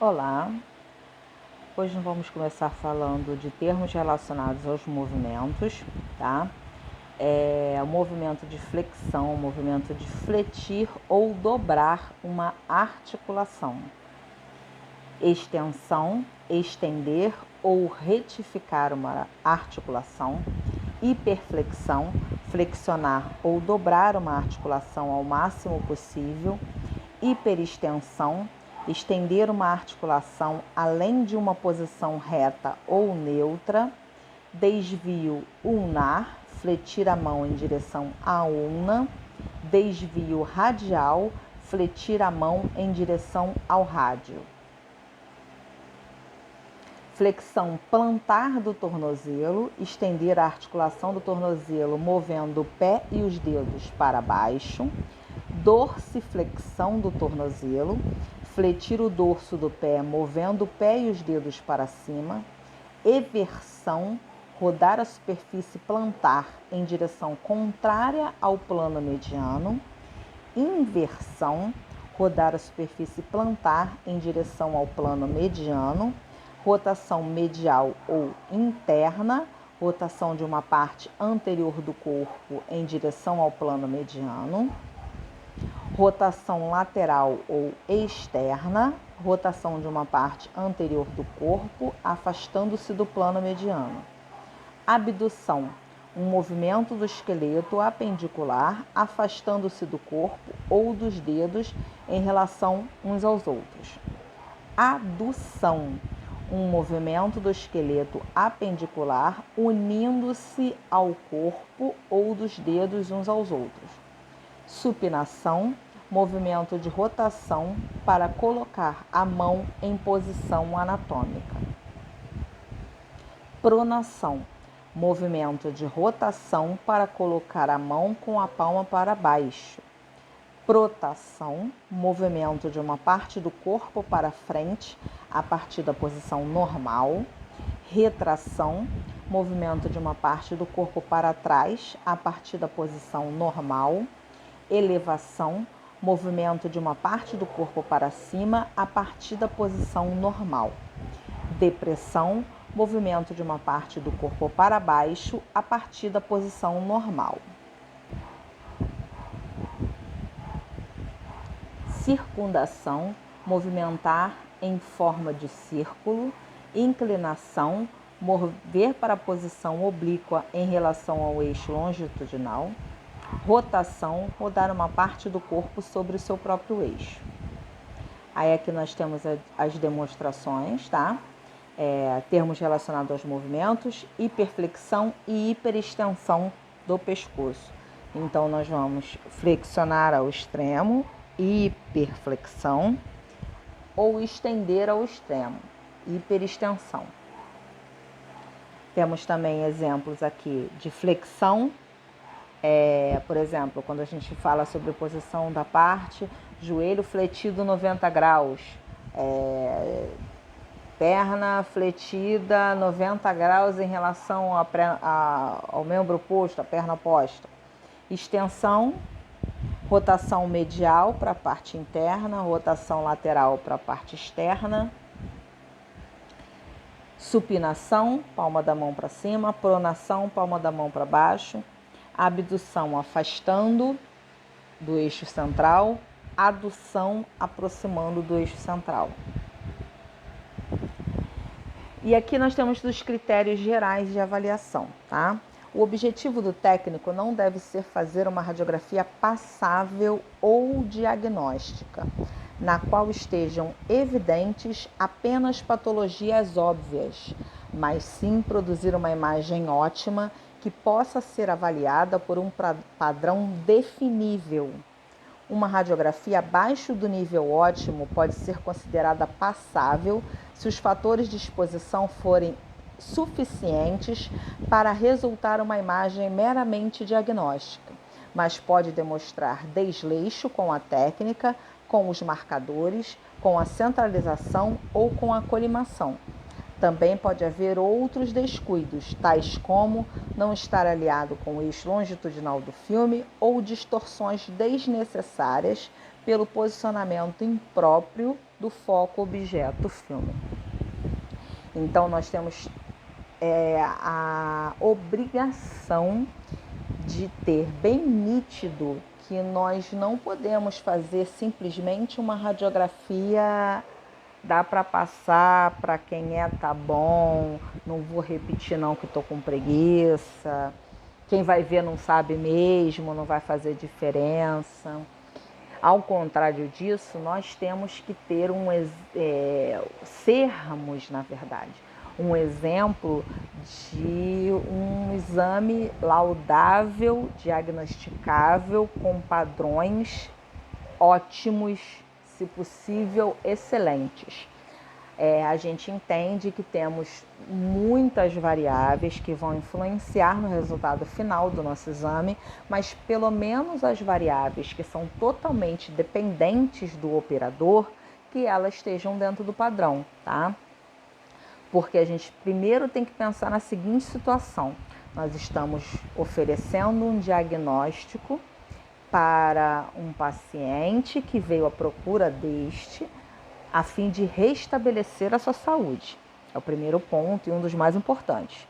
Olá, hoje nós vamos começar falando de termos relacionados aos movimentos, tá? O movimento de flexão, o movimento de fletir ou dobrar uma articulação. Extensão, estender ou retificar uma articulação. Hiperflexão, flexionar ou dobrar uma articulação ao máximo possível. Hiperextensão, estender uma articulação além de uma posição reta ou neutra. Desvio ulnar, fletir a mão em direção à ulna. Desvio radial, fletir a mão em direção ao rádio. Flexão plantar do tornozelo, estender a articulação do tornozelo movendo o pé e os dedos para baixo. Dorsiflexão do tornozelo, fletir o dorso do pé movendo o pé e os dedos para cima. Eversão, rodar a superfície plantar em direção contrária ao plano mediano. Inversão, rodar a superfície plantar em direção ao plano mediano. Rotação medial ou interna, rotação de uma parte anterior do corpo em direção ao plano mediano. Rotação lateral ou externa, rotação de uma parte anterior do corpo, afastando-se do plano mediano. Abdução, um movimento do esqueleto apendicular, afastando-se do corpo ou dos dedos em relação uns aos outros. Adução, um movimento do esqueleto apendicular unindo-se ao corpo ou dos dedos uns aos outros. Supinação, movimento de rotação para colocar a mão em posição anatômica. Pronação, movimento de rotação para colocar a mão com a palma para baixo. Protação, movimento de uma parte do corpo para frente a partir da posição normal. Retração, movimento de uma parte do corpo para trás a partir da posição normal. Elevação, movimento de uma parte do corpo para cima a partir da posição normal. Depressão, movimento de uma parte do corpo para baixo a partir da posição normal. Circundação, movimentar em forma de círculo. Inclinação, mover para a posição oblíqua em relação ao eixo longitudinal. Rotação, rodar uma parte do corpo sobre o seu próprio eixo. Aí aqui nós temos as demonstrações, tá? Termos relacionados aos movimentos, hiperflexão e hiperextensão do pescoço. Então nós vamos flexionar ao extremo, hiperflexão, ou estender ao extremo, hiperextensão. Temos também exemplos aqui de flexão, por exemplo, quando a gente fala sobre a posição da parte, joelho fletido 90 graus, perna fletida 90 graus em relação ao membro oposto, a perna oposta. Extensão, rotação medial para a parte interna, rotação lateral para a parte externa. Supinação, palma da mão para cima. Pronação, palma da mão para baixo. Abdução, afastando do eixo central. Adução, aproximando do eixo central. E aqui nós temos os critérios gerais de avaliação, tá? O objetivo do técnico não deve ser fazer uma radiografia passável ou diagnóstica, na qual estejam evidentes apenas patologias óbvias, mas sim produzir uma imagem ótima que possa ser avaliada por um padrão definível. Uma radiografia abaixo do nível ótimo pode ser considerada passável se os fatores de exposição forem suficientes para resultar uma imagem meramente diagnóstica, mas pode demonstrar desleixo com a técnica, com os marcadores, com a centralização ou com a colimação. Também pode haver outros descuidos, tais como não estar alinhado com o eixo longitudinal do filme ou distorções desnecessárias pelo posicionamento impróprio do foco objeto filme. Então, nós temos a obrigação de ter bem nítido que nós não podemos fazer simplesmente uma radiografia, dá para passar, para quem tá bom, não vou repetir não que estou com preguiça, quem vai ver não sabe mesmo, não vai fazer diferença. Ao contrário disso, nós temos que ter sermos, na verdade, um exemplo de um exame laudável, diagnosticável, com padrões ótimos, se possível, excelentes. A gente entende que temos muitas variáveis que vão influenciar no resultado final do nosso exame, mas pelo menos as variáveis que são totalmente dependentes do operador, que elas estejam dentro do padrão, tá? Porque a gente primeiro tem que pensar na seguinte situação: nós estamos oferecendo um diagnóstico para um paciente que veio à procura deste, a fim de restabelecer a sua saúde. É o primeiro ponto e um dos mais importantes.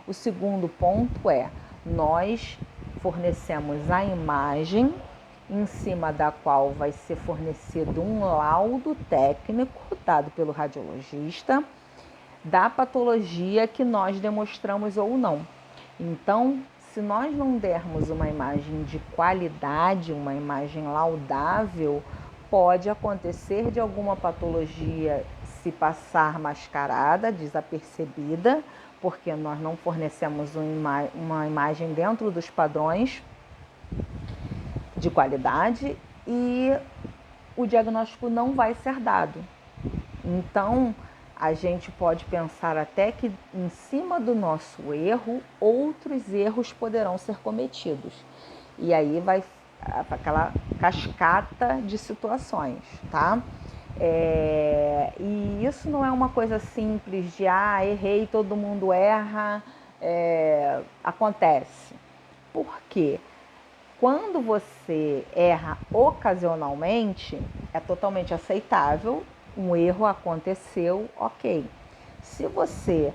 O segundo ponto é: nós fornecemos a imagem em cima da qual vai ser fornecido um laudo técnico dado pelo radiologista da patologia que nós demonstramos ou não. Então, se nós não dermos uma imagem de qualidade, uma imagem laudável, pode acontecer de alguma patologia se passar mascarada, desapercebida, porque nós não fornecemos uma imagem dentro dos padrões de qualidade e o diagnóstico não vai ser dado. Então, a gente pode pensar até que em cima do nosso erro, outros erros poderão ser cometidos. E aí vai aquela cascata de situações, tá? E isso não é uma coisa simples de errei, todo mundo erra, acontece. Por quê? Quando você erra ocasionalmente, é totalmente aceitável, um erro aconteceu, ok. Se você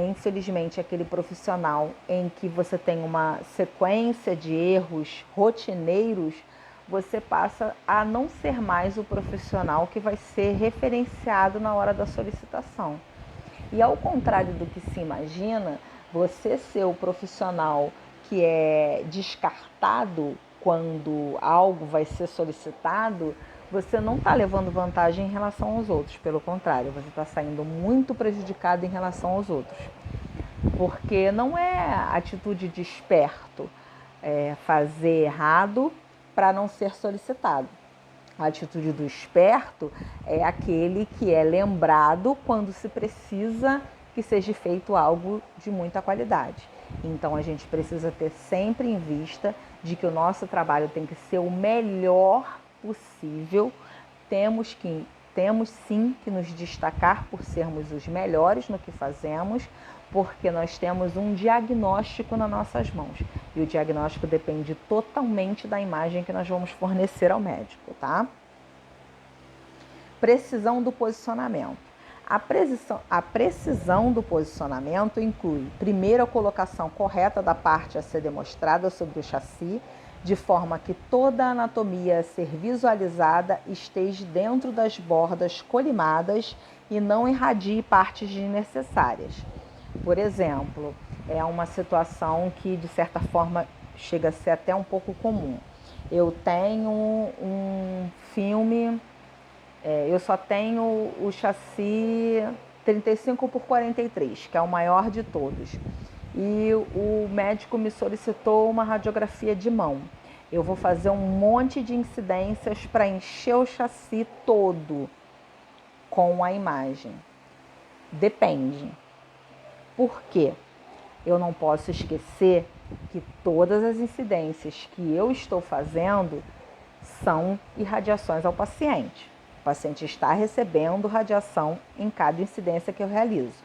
infelizmente aquele profissional em que você tem uma sequência de erros rotineiros, você passa a não ser mais o profissional que vai ser referenciado na hora da solicitação. E ao contrário do que se imagina, você ser o profissional que é descartado quando algo vai ser solicitado, você não está levando vantagem em relação aos outros. Pelo contrário, você está saindo muito prejudicado em relação aos outros. Porque não é atitude de esperto fazer errado para não ser solicitado. A atitude do esperto é aquele que é lembrado quando se precisa que seja feito algo de muita qualidade. Então, a gente precisa ter sempre em vista de que o nosso trabalho tem que ser o melhor possível. Temos sim que nos destacar por sermos os melhores no que fazemos, porque nós temos um diagnóstico nas nossas mãos. E o diagnóstico depende totalmente da imagem que nós vamos fornecer ao médico, tá? Precisão do posicionamento. A precisão do posicionamento inclui, primeiro, a colocação correta da parte a ser demonstrada sobre o chassi, de forma que toda a anatomia a ser visualizada esteja dentro das bordas colimadas e não irradie partes desnecessárias. Por exemplo, é uma situação que, de certa forma, chega a ser até um pouco comum. Eu tenho um filme... eu só tenho o chassi 35x43, que é o maior de todos. E o médico me solicitou uma radiografia de mão. Eu vou fazer um monte de incidências para encher o chassi todo com a imagem. Depende. Por quê? Eu não posso esquecer que todas as incidências que eu estou fazendo são irradiações ao paciente. O paciente está recebendo radiação em cada incidência que eu realizo.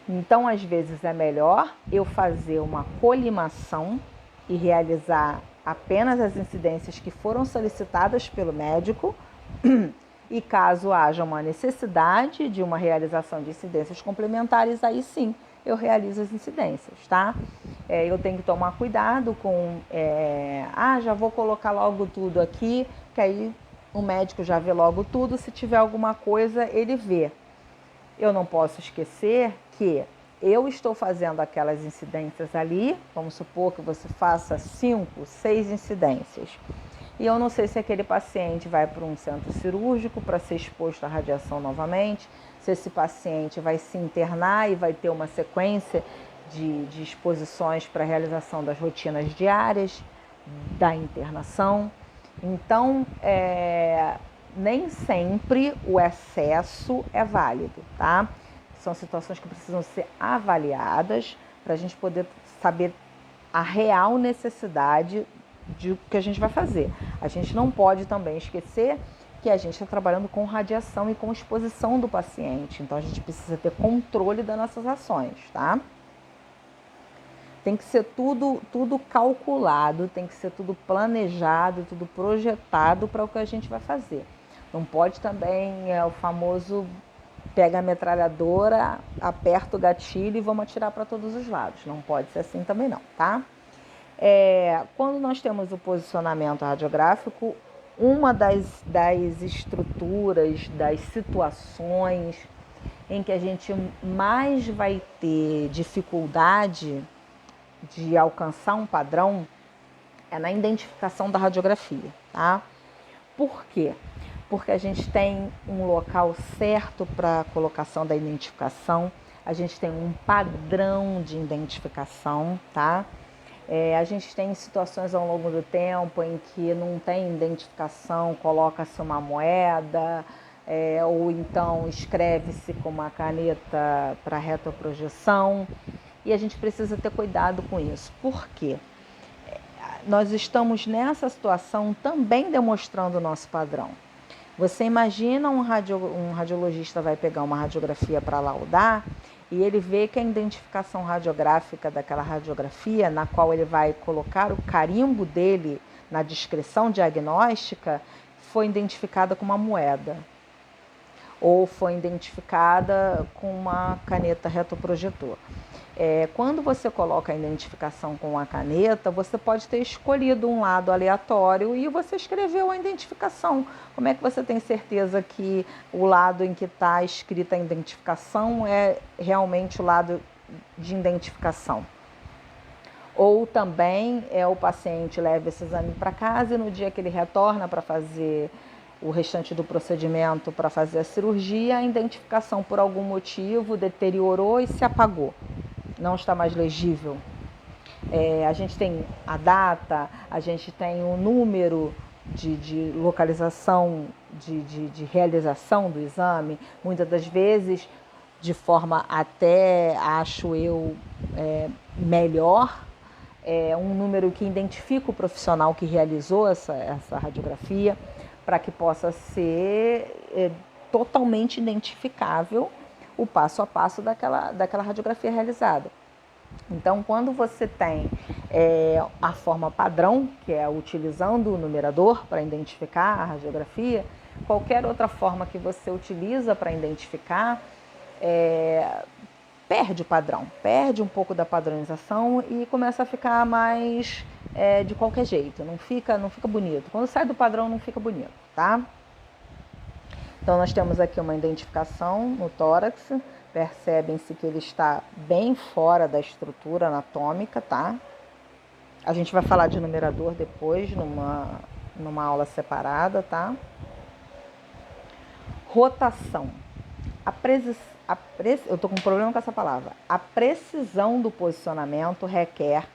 Então, às vezes, é melhor eu fazer uma colimação e realizar apenas as incidências que foram solicitadas pelo médico e caso haja uma necessidade de uma realização de incidências complementares, aí sim eu realizo as incidências, tá? Eu tenho que tomar cuidado com, já vou colocar logo tudo aqui, que aí o médico já vê logo tudo, se tiver alguma coisa ele vê. Eu não posso esquecer que eu estou fazendo aquelas incidências ali, vamos supor que você faça 5, 6 incidências. E eu não sei se aquele paciente vai para um centro cirúrgico para ser exposto à radiação novamente, se esse paciente vai se internar e vai ter uma sequência de exposições para a realização das rotinas diárias da internação. Então, nem sempre o excesso é válido, tá? São situações que precisam ser avaliadas para a gente poder saber a real necessidade de o que a gente vai fazer. A gente não pode também esquecer que a gente está trabalhando com radiação e com exposição do paciente. Então, a gente precisa ter controle das nossas ações, tá? Tem que ser tudo calculado, tem que ser tudo planejado, tudo projetado para o que a gente vai fazer. Não pode também, o famoso pega a metralhadora, aperta o gatilho e vamos atirar para todos os lados. Não pode ser assim também não, tá? Quando nós temos o posicionamento radiográfico, uma das estruturas, das situações em que a gente mais vai ter dificuldade de alcançar um padrão é na identificação da radiografia, tá? Por quê? Porque a gente tem um local certo para a colocação da identificação, a gente tem um padrão de identificação, tá? A gente tem situações ao longo do tempo em que não tem identificação, coloca-se uma moeda, ou então escreve-se com uma caneta para retroprojeção, e a gente precisa ter cuidado com isso. Por quê? Nós estamos nessa situação também demonstrando o nosso padrão. Você imagina um radiologista vai pegar uma radiografia para laudar e ele vê que a identificação radiográfica daquela radiografia, na qual ele vai colocar o carimbo dele na descrição diagnóstica, foi identificada com uma moeda ou foi identificada com uma caneta retroprojetor. Quando você coloca a identificação com a caneta, você pode ter escolhido um lado aleatório e você escreveu a identificação. Como é que você tem certeza que o lado em que está escrita a identificação é realmente o lado de identificação? Ou também o paciente leva esse exame para casa e no dia que ele retorna para fazer o restante do procedimento, para fazer a cirurgia, a identificação por algum motivo deteriorou e se apagou. Não está mais legível. A gente tem a data, a gente tem o número de localização, de realização do exame, muitas das vezes de forma até, acho eu, melhor, um número que identifica o profissional que realizou essa radiografia, para que possa ser totalmente identificável o passo a passo daquela radiografia realizada. Então, quando você tem a forma padrão, que é utilizando o numerador para identificar a radiografia, qualquer outra forma que você utiliza para identificar, perde o padrão, perde um pouco da padronização e começa a ficar mais de qualquer jeito, não fica bonito. Quando sai do padrão, não fica bonito, tá? Então, nós temos aqui uma identificação no tórax, percebem-se que ele está bem fora da estrutura anatômica, tá? A gente vai falar de numerador depois, numa aula separada, tá? Rotação. Eu tô com um problema com essa palavra. A precisão do posicionamento requer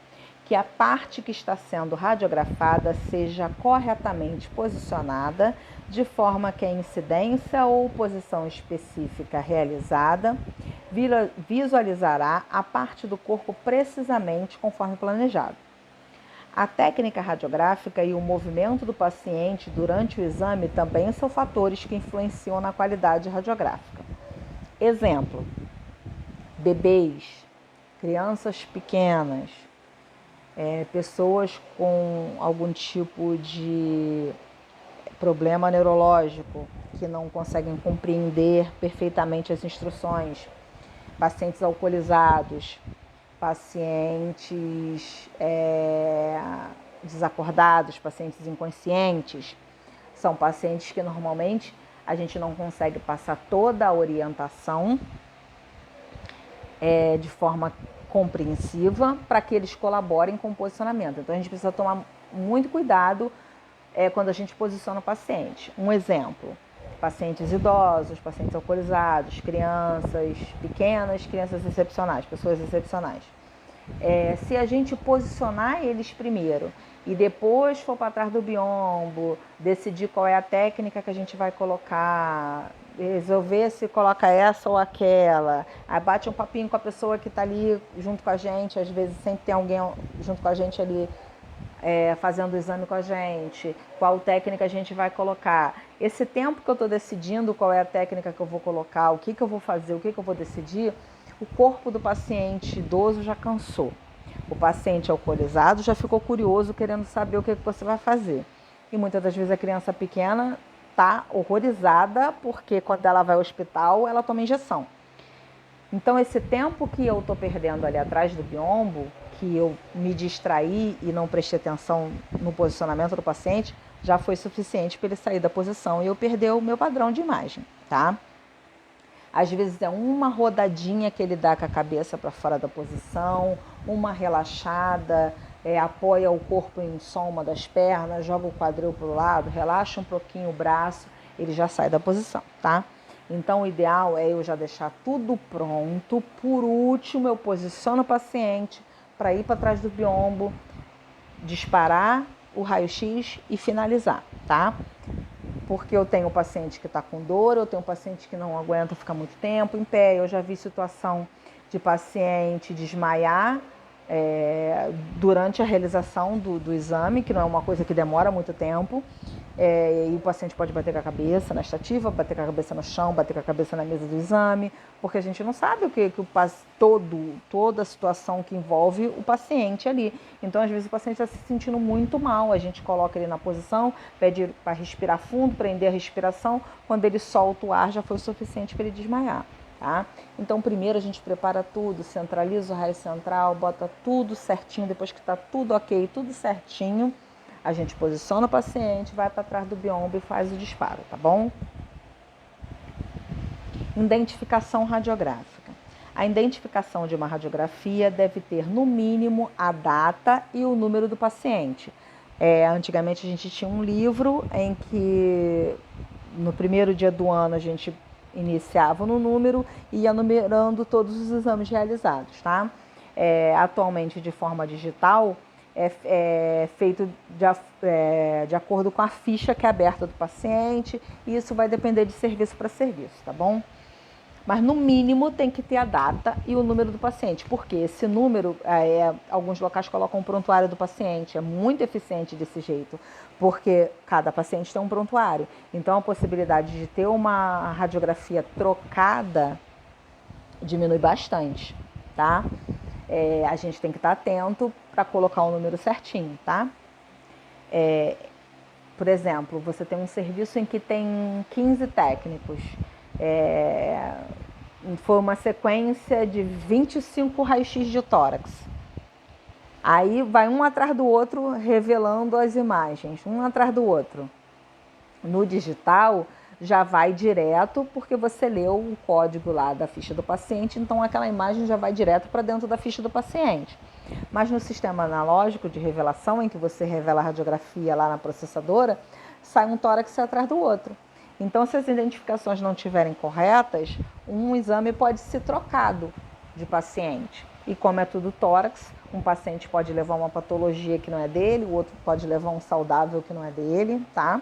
que a parte que está sendo radiografada seja corretamente posicionada, de forma que a incidência ou posição específica realizada visualizará a parte do corpo precisamente conforme planejado. A técnica radiográfica e o movimento do paciente durante o exame também são fatores que influenciam na qualidade radiográfica. Exemplo: bebês, crianças pequenas, pessoas com algum tipo de problema neurológico, que não conseguem compreender perfeitamente as instruções, pacientes alcoolizados, pacientes desacordados, pacientes inconscientes, são pacientes que normalmente a gente não consegue passar toda a orientação de forma compreensiva para que eles colaborem com o posicionamento. Então a gente precisa tomar muito cuidado quando a gente posiciona o paciente. Um exemplo: pacientes idosos, pacientes alcoolizados, crianças pequenas, crianças excepcionais, pessoas excepcionais. Se a gente posicionar eles primeiro e depois for para trás do biombo, decidir qual é a técnica que a gente vai colocar, resolver se coloca essa ou aquela, aí bate um papinho com a pessoa que está ali junto com a gente, às vezes sempre tem alguém junto com a gente ali fazendo o exame com a gente, qual técnica a gente vai colocar. Esse tempo que eu estou decidindo qual é a técnica que eu vou colocar, o que eu vou fazer, o que eu vou decidir, o corpo do paciente idoso já cansou. O paciente alcoolizado já ficou curioso, querendo saber o que você vai fazer. E muitas das vezes a criança pequena está horrorizada, porque quando ela vai ao hospital, ela toma injeção. Então, esse tempo que eu estou perdendo ali atrás do biombo, que eu me distraí e não prestei atenção no posicionamento do paciente, já foi suficiente para ele sair da posição e eu perder o meu padrão de imagem, tá? Às vezes é uma rodadinha que ele dá com a cabeça para fora da posição, uma relaxada, apoia o corpo em só uma das pernas, joga o quadril para o lado, relaxa um pouquinho o braço, ele já sai da posição, tá? Então o ideal é eu já deixar tudo pronto. Por último, eu posiciono o paciente para ir para trás do biombo, disparar o raio-x e finalizar, tá? Porque eu tenho paciente que está com dor, eu tenho paciente que não aguenta ficar muito tempo em pé. Eu já vi situação de paciente desmaiar durante a realização do exame, que não é uma coisa que demora muito tempo. E o paciente pode bater com a cabeça na estativa, bater com a cabeça no chão, bater com a cabeça na mesa do exame, porque a gente não sabe toda a situação que envolve o paciente ali. Então, às vezes, o paciente está se sentindo muito mal, a gente coloca ele na posição, pede para respirar fundo, prender a respiração, quando ele solta o ar já foi o suficiente para ele desmaiar. Tá? Então, primeiro a gente prepara tudo, centraliza o raio central, bota tudo certinho, depois que está tudo ok, tudo certinho, a gente posiciona o paciente, vai para trás do biombo e faz o disparo, tá bom? Identificação radiográfica. A identificação de uma radiografia deve ter, no mínimo, a data e o número do paciente. Antigamente a gente tinha um livro em que no primeiro dia do ano a gente iniciava no número e ia numerando todos os exames realizados, tá? Atualmente, de forma digital, é feito de acordo com a ficha que é aberta do paciente, e isso vai depender de serviço para serviço, tá bom? Mas no mínimo tem que ter a data e o número do paciente, porque esse número, alguns locais colocam o prontuário do paciente, é muito eficiente desse jeito, porque cada paciente tem um prontuário. Então a possibilidade de ter uma radiografia trocada diminui bastante, tá? A gente tem que estar atento para colocar o número certinho, tá? Por exemplo, você tem um serviço em que tem 15 técnicos. Foi uma sequência de 25 raio-x de tórax. Aí vai um atrás do outro revelando as imagens, um atrás do outro. No digital já vai direto, porque você leu o código lá da ficha do paciente, então aquela imagem já vai direto para dentro da ficha do paciente. Mas no sistema analógico de revelação, em que você revela a radiografia lá na processadora, sai um tórax atrás do outro. Então, se as identificações não estiverem corretas, um exame pode ser trocado de paciente. E como é tudo tórax, um paciente pode levar uma patologia que não é dele, o outro pode levar um saudável que não é dele, tá?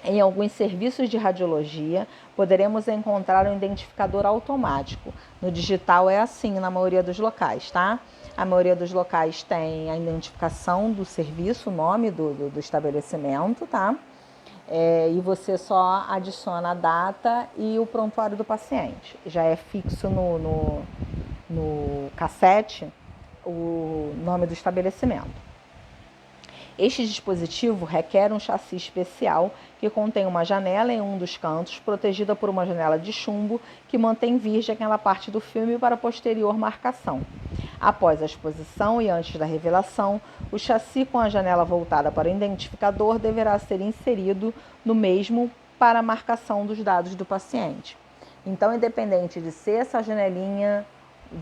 Em alguns serviços de radiologia, poderemos encontrar um identificador automático. No digital é assim na maioria dos locais, tá? A maioria dos locais tem a identificação do serviço, o nome do estabelecimento, tá? E você só adiciona a data e o prontuário do paciente. Já é fixo no cassete o nome do estabelecimento. Este dispositivo requer um chassi especial que contém uma janela em um dos cantos, protegida por uma janela de chumbo que mantém virgem aquela parte do filme para posterior marcação. Após a exposição e antes da revelação, o chassi com a janela voltada para o identificador deverá ser inserido no mesmo para a marcação dos dados do paciente. Então, independente de ser essa janelinha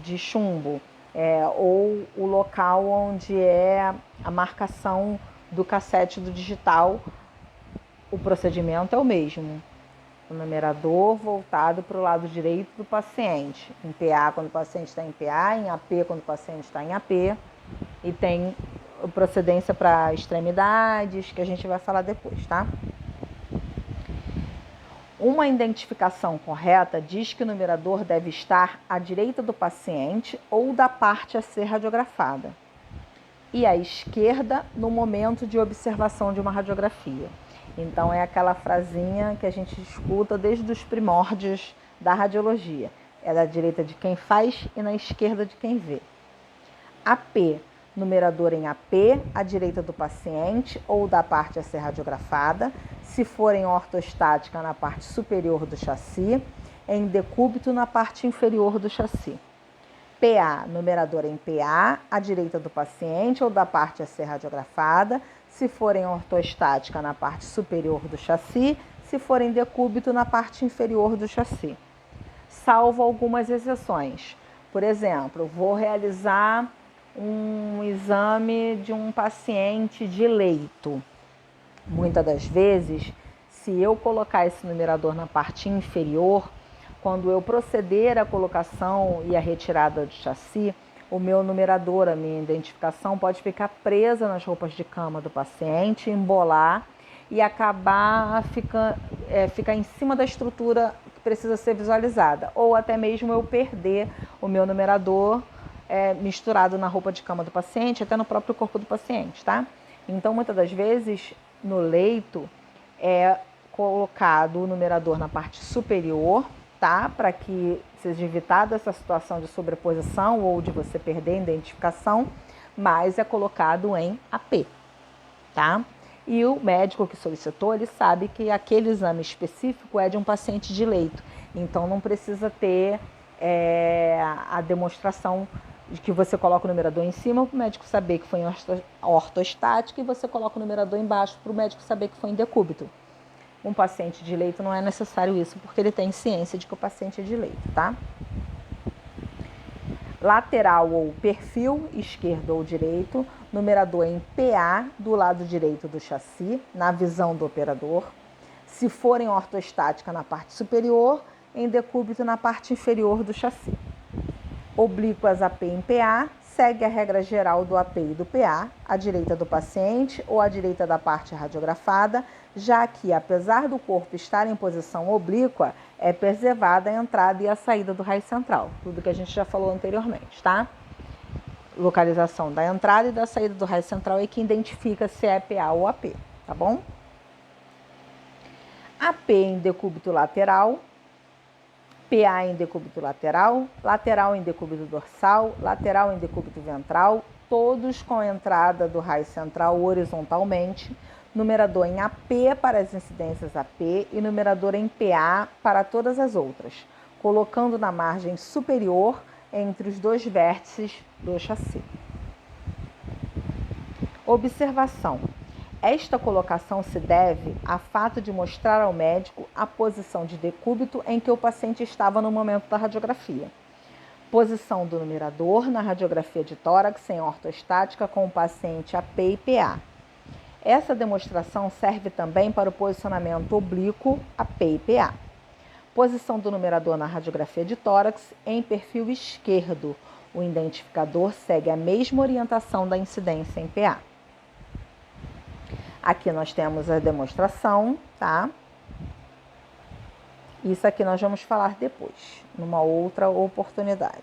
de chumbo ou o local onde é a marcação do cassete do digital, o procedimento é o mesmo. O numerador voltado para o lado direito do paciente. Em PA quando o paciente está em PA, em AP quando o paciente está em AP. E tem procedência para extremidades, que a gente vai falar depois, tá? Uma identificação correta diz que o numerador deve estar à direita do paciente ou da parte a ser radiografada, e à esquerda no momento de observação de uma radiografia. Então, é aquela frasinha que a gente escuta desde os primórdios da radiologia. É da direita de quem faz e na esquerda de quem vê. AP, numerador em AP, à direita do paciente ou da parte a ser radiografada. Se for em ortostática, na parte superior do chassi. Em decúbito, na parte inferior do chassi. PA, numerador em PA, à direita do paciente ou da parte a ser radiografada. Se for em ortostática, na parte superior do chassi. Se for em decúbito, na parte inferior do chassi. Salvo algumas exceções. Por exemplo, vou realizar um exame de um paciente de leito. Muitas das vezes, se eu colocar esse numerador na parte inferior, quando eu proceder à colocação e à retirada do chassi, o meu numerador, a minha identificação, pode ficar presa nas roupas de cama do paciente, embolar e acabar ficar em cima da estrutura que precisa ser visualizada. Ou até mesmo eu perder o meu numerador misturado na roupa de cama do paciente, até no próprio corpo do paciente, tá? Então, muitas das vezes, no leito, é colocado o numerador na parte superior, tá? Para que seja evitada essa situação de sobreposição ou de você perder a identificação, mas é colocado em AP, tá? E o médico que solicitou, ele sabe que aquele exame específico é de um paciente de leito, então não precisa ter a demonstração de que você coloca o numerador em cima para o médico saber que foi em ortostática e você coloca o numerador embaixo para o médico saber que foi em decúbito. Um paciente de leito não é necessário isso, porque ele tem ciência de que o paciente é de leito, tá? Lateral ou perfil, esquerdo ou direito, numerador em PA, do lado direito do chassi, na visão do operador. Se for em ortostática, na parte superior, em decúbito, na parte inferior do chassi. Oblíquas AP em PA, segue a regra geral do AP e do PA, à direita do paciente ou à direita da parte radiografada, já que, apesar do corpo estar em posição oblíqua, é preservada a entrada e a saída do raio central. Tudo que a gente já falou anteriormente, tá? Localização da entrada e da saída do raio central é que identifica se é PA ou AP, tá bom? AP em decúbito lateral, PA em decúbito lateral, lateral em decúbito dorsal, lateral em decúbito ventral, todos com a entrada do raio central horizontalmente, numerador em AP para as incidências AP e numerador em PA para todas as outras, colocando na margem superior entre os dois vértices do chassi. Observação. Esta colocação se deve a fato de mostrar ao médico a posição de decúbito em que o paciente estava no momento da radiografia. Posição do numerador na radiografia de tórax em ortostática com o paciente AP e PA. Essa demonstração serve também para o posicionamento oblíquo AP e PA. Posição do numerador na radiografia de tórax em perfil esquerdo. O identificador segue a mesma orientação da incidência em PA. Aqui nós temos a demonstração, tá? Isso aqui nós vamos falar depois, numa outra oportunidade.